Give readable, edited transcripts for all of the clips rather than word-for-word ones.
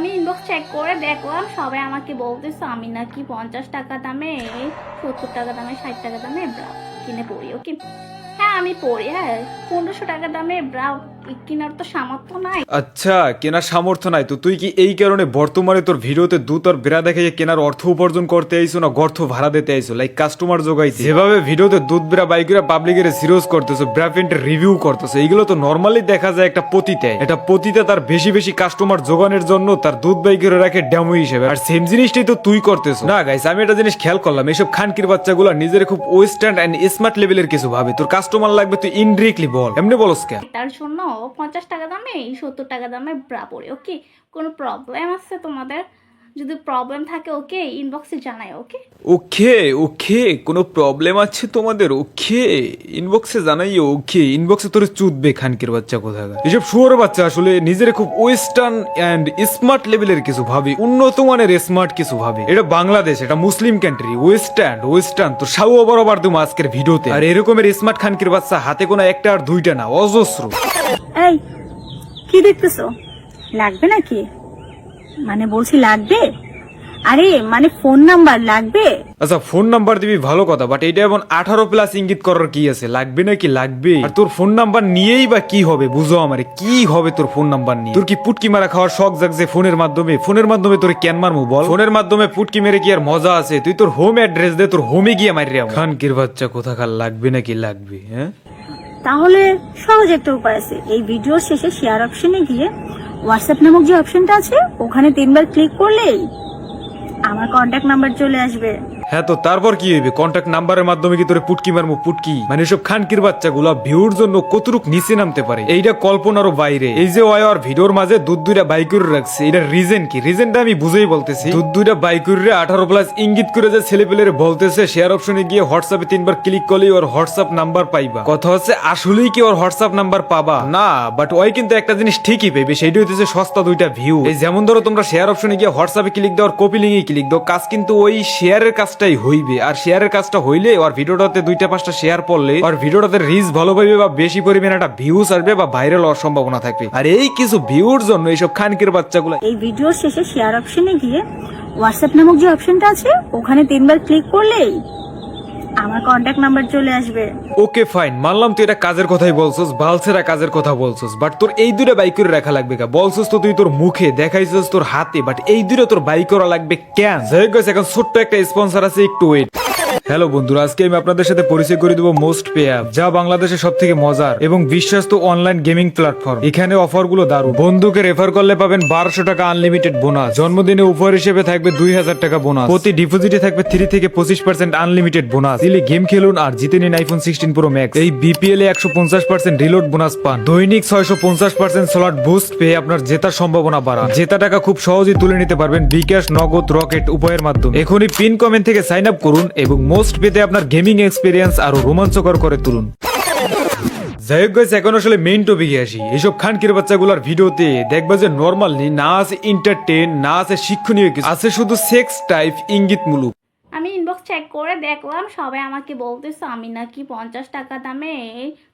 আমি inbox check করে দেখলাম সবাই আমাকে বলতেছে আমি নাকি 50 টাকা দামে 70 টাকা দামে 60 টাকা দামে ব্রাউ কিনে পড়ি। ওকে হ্যাঁ আমি পড়ি, হ্যাঁ 1500 টাকা দামে ব্রাউ কেনার তো সামর্থ্য নাই। আচ্ছা, কেনার সামর্থ্য নাই তো তুই কি এই কারণে বর্তমানে তোর ভিডিওতে দুধ আর ব্রা দেখে কেনার অর্থ উপার্জন করতে আইছো না গর্থ ভাড়া দিতে আইছো, লাইক কাস্টমার জোগাইতে? যেভাবে ভিডিওতে দুধ ব্রা বাইকেরা পাবলিকের সিরিয়াস করতেছো, ব্রা প্যান্টের রিভিউ করতেছো, এইগুলো তো নর্মালি দেখা যায় একটা পতিতে। এটা পতিতে তার বেশি বেশি কাস্টমার জোগানোর জন্য তার দুধ বাইকের রাখে ডেমো হিসেবে, আর সেম জিনিসটাই তো তুই করতেছো না। গাইস আমি একটা জিনিস খেয়াল করলাম, এইসব খানকির বাচ্চাগুলো নিজের খুব ওয়েস্টার্ন এন্ড স্মার্ট লেভেলের কিছু ভাবে। তোর কাস্টমার লাগবে তুই ইনডিরেক্টলি বল, এমনি বলস কে? তার জন্য 50 টাকা দামে 70 টাকা দামে ব্রা পড়ি। ওকে কোনো প্রবলেম আছে তোমাদের? যদি প্রবলেম থাকে ওকে ইনবক্সে জানাই। ওকে ওকে ওকে, কোনো প্রবলেম আছে তোমাদের? ওকে ইনবক্সে জানাইও। ওকে ইনবক্সে তোরে চুদবে খানকির বাচ্চা কোথাকার। এসব শুয়োর বাচ্চা আসলে নিজের খুব ওয়েস্টার্ন এন্ড স্মার্ট লেভেলের কিছু ভাবে, উন্নত মানের স্মার্ট কিছু ভাবে। এটা বাংলাদেশ, এটা মুসলিম কান্ট্রি, ওয়েস্টার্ন তো সাউ বরাবর তুমি আজকের ভিডিওতে। আর এরকমের স্মার্ট খানকির বাচ্চা হাতে কোনো একটা আর দুইটা না, অজস্র। এই কি দেখতেছো? লাগবে নাকি? মানে বলছি লাগবে? আরে মানে ফোন নাম্বার লাগবে? আচ্ছা ফোন নাম্বার দিবি ভালো কথা, বাট এটা এমন 18+ ইঙ্গিত করার কি আছে? লাগবে নাকি লাগবে? আর তোর ফোন নাম্বার নিয়েই বা কি হবে? বুঝো আমারে, কি হবে তোর ফোন নাম্বার নিয়ে? তোর কি পুটকি মারা খাওয়ার শখ জাগছে ফোনের মাধ্যমে তোর কেন মারমু বল? ফোনের মাধ্যমে পুটকি মেরে কি আর মজা আছে? তুই তোর হোম অ্যাড্রেস দে, তোর হোমে গিয়ে মারি রে। খানকির বাচ্চা কোথাকার লাগবে নাকি লাগবে? হ্যাঁ তাহলে সহজ একটা উপায় আছে। এই ভিডিওর শেষে শেয়ার অপশনে গিয়ে হোয়াটসঅ্যাপ নামক যে অপশনটা আছে ওখানে 3বার ক্লিক করলেই আমার কন্ট্যাক্ট নাম্বার চলে আসবে। হ্যাঁ তো তারপর কি হইবে? কন্ট্যাক্ট নাম্বারের মাধ্যমে কি তোরে পুটকি মারমু? পুটকি মানে সব খানকির বাচ্চাগুলা ভিউর জন্য কতটুক নিচে নামতে পারে এইটা কল্পনারও বাইরে। এই যে ওয়ার ভিডিওর মাঝে দুধ দুইটা বাইকুর রাখছে, এটার রিজন কি? রিজনটা আমি বুঝেই বলতেছি। দুধ দুইটা বাইকুরে 18+ ইঙ্গিত করে যে ছেলেপেলের বলতেছে শেয়ার অপশনে গিয়ে হোয়াটসঅ্যাপে 3বার ক্লিক করলেই ওর হোয়াটসঅ্যাপ নাম্বার পাইবা। কথা হচ্ছে আসলেই কি ওর হোয়াটসঅ্যাপ নাম্বার পাবা না, বাট ওই কিন্তু একটা জিনিস ঠিকই পাইবে, সেইটা হইতেছে সস্তা দুইটা ভিউ। এই যেমন ধরো তোমরা শেয়ার অপশনে গিয়ে হোয়াটসঅ্যাপে ক্লিক দাও আর কপি লিঙ্কে ক্লিক দাও, কাজ কিন্তু ওই শেয়ারের কাজটাই হইবে। আর শেয়ারের কাজটা হইলে ওর ভিডিওটাতে 2-5টা শেয়ার পড়লে ওর ভিডিওটাতে রিচ ভালো পাইবে বা বেশি পরিমাণে একটা ভিউজ আসবে বা ভাইরাল হওয়ার সম্ভাবনা থাকবে। আর এই কিছু ভিউর জন্য এইসব খানকির বাচ্চাগুলো এই ভিডিওর শেষে শেয়ার অপশনে গিয়ে হোয়াটসঅ্যাপ নামক যে অপশনটা আছে ওখানে 3বার ক্লিক করলেই আমার কন্ট্যাক্ট নাম্বার চলে আসবে। ওকে ফাইন, মানলাম তুই এটা কাজের কথাই বলছস, বালছেরা কাজের কথা বলছস, বাট তোর এই দুটো বাইক করে রাখা লাগবে কা? বলছস তো তুই তোর মুখে, দেখাইছস তোর হাতে, বাট এই দুটো তোর বাইক করা লাগবে কেন? যাই হোক এখন ছোট্ট একটা স্পন্সর আছে, একটু ওয়েট। হ্যালো বন্ধুরা, আজকে আমি আপনাদের সাথে পরিচয় করে দেবো মোস্ট পে অ্যাপ, যা বাংলাদেশের সব থেকে মজার এবং বিশ্বস্ত অনলাইন গেমিং প্ল্যাটফর্ম। এখানে অফার গুলো দারুণ। বন্ধুকে রেফার করলে পাবেন 1200 টাকা আনলিমিটেড বোনাস, জন্মদিনে উপহার হিসেবে থাকবে 2000 টাকা বোনাস, প্রতি ডিপোজিটে থাকবে 3 থেকে 25% আনলিমিটেড বোনাস। দিলে গেম খেলুন আর জিতে নিন আইফোন 16 প্রো ম্যাক্স। এই বিপিএল এ 150% রিলোড বোনাস পান। দৈনিক 650% স্লট বুস্ট পেয়ে আপনার জেতার সম্ভাবনা বাড়ান। জেতা টাকা খুব সহজেই তুলে নিতে পারবেন বিকাশ, নগদ, রকেট উপায়ের মাধ্যমে। এখনই পিন কমেন্ট থেকে সাইন আপ করুন এবং মোস্ট পেতে আপনার গেমিং এক্সপিরিয়েন্স আরো রোমাঞ্চকর করে তুলুন। যাই হোক গাইস, এখন আসলে মেইন টপিকে আসি। এইসব খানকির বাচ্চাগুলার ভিডিওতে দেখবা যে নরমালি না আছে এন্টারটেইন, না আছে শিক্ষণীয় কিছু, আছে শুধু সেক্স টাইপ ইঙ্গিতমূলক। আমি ইনবক্স চেক করে দেখলাম সবাই আমাকে বলতেছে আমি নাকি 50 টাকা দামে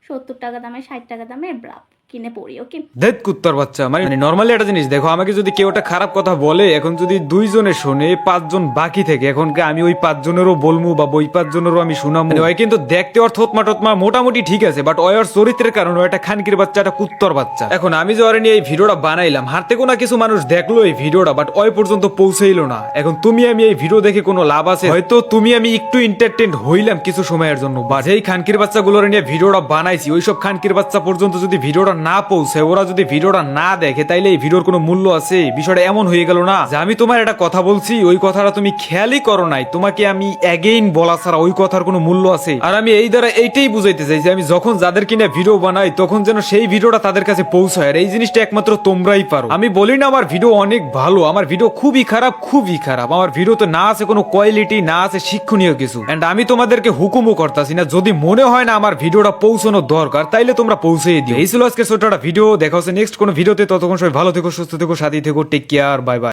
70 টাকা দামে 60 টাকা দামে ব্রা কিনে পড়ি। ওকে দেখ কুত্তার বাচ্চা, মানে নরমালি একটা জিনিস দেখো, আমাকে যদি কেউ একটা খারাপ কথা বলে, এখন যদি 2 জনে শোনে 5 জন বাকি থেকে, এখন আমি ওই 5 জনেরও বলমু বা ওই 5 জনেরও আমি শুনামু। ওই কিন্তু দেখতে ওর থতমা টতমা মোটামুটি ঠিক আছে, বাট ওর চরিত্রের কারণে একটা খানকির বাচ্চা, একটা কুত্তর বাচ্চা। এখন আমি যে ওরে নিয়ে এই ভিডিওটা বানাইলাম, হারতে কোনো কিছু মানুষ দেখলো এই ভিডিওটা, বাট ওই পর্যন্ত পৌঁছাইলো না। এখন তুমি আমি এই ভিডিও দেখে কোনো লাভ আছে? হয়তো তুমি আমি একটু এন্টারটেইন হইলাম কিছু সময়ের জন্য, বা যেই খানকির বাচ্চাগুলোর নিয়ে ভিডিওটা বানাইছি ওইসব খানকির বাচ্চা পর্যন্ত যদি ভিডিওটা না পৌঁছে, ওরা যদি ভিডিওটা না দেখে, তাইলে এই ভিডিওর কোনো মূল্য আছে? বিষয়টা এমন হয়ে গেল না যে আমি তোমার একটা কথা বলছি, ওই কথাটা তুমি খেয়ালই করো নাই, তোমাকে আমি এগেইন বলা ছাড়া ওই কথার কোনো মূল্য আছে? আর আমি এই দ্বারা এইটাই বুঝাইতে চাই যে আমি যখন যাদের কিনা ভিডিও বানাই তখন যেন সেই ভিডিওটা তাদের কাছে পৌঁছায়, আর এই জিনিসটা একমাত্র তোমরাই পারো। আমি বলি না আমার ভিডিও অনেক ভালো, আমার ভিডিও খুবই খারাপ, খুবই খারাপ। আমার ভিডিওতে না আছে কোনো কোয়ালিটি, না আছে শিক্ষণীয় কিছু। এন্ড আমি তোমাদেরকে হুকুমও করতেছি না, যদি মনে হয় না আমার ভিডিওটা পৌঁছানো দরকার তাইলে তোমরা পৌঁছেই দিও। এই ছিল আজকে ছোট্ট একটা ভিডিও। দেখা হচ্ছে নেক্সট কোনো ভিডিওতে, ততক্ষণ সবাই ভালো থেকো, সুস্থ থেকো, সাথী থেকো, টেক কেয়ার, বাই বাই।